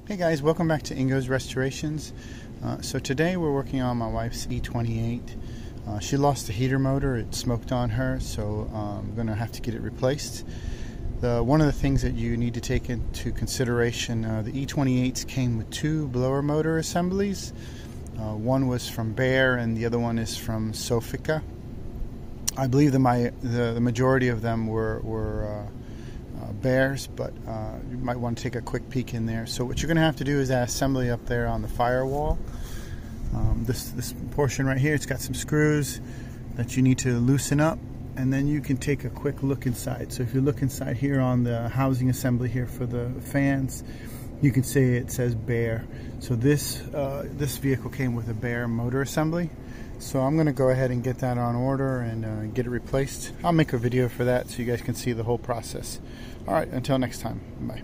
Hey guys, welcome back to Ingo's Restorations. So today we're working on my wife's E28. She lost the heater motor, it smoked on her, so I'm going to have to get it replaced. One of the things that you need to take into consideration, the E28s came with two blower motor assemblies. One was from Bear and the other one is from Sofica. I believe the majority of them were Bears, but you might want to take a quick peek in there. So what you're going to have to do is that assembly up there on the firewall. This portion right here, it's got some screws that you need to loosen up, and then you can take a quick look inside. So if you look inside here on the housing assembly here for the fans, you can see it says Bear. So this vehicle came with a Bear motor assembly. So I'm going to go ahead and get that on order and get it replaced. I'll make a video for that so you guys can see the whole process. Alright, until next time. Bye.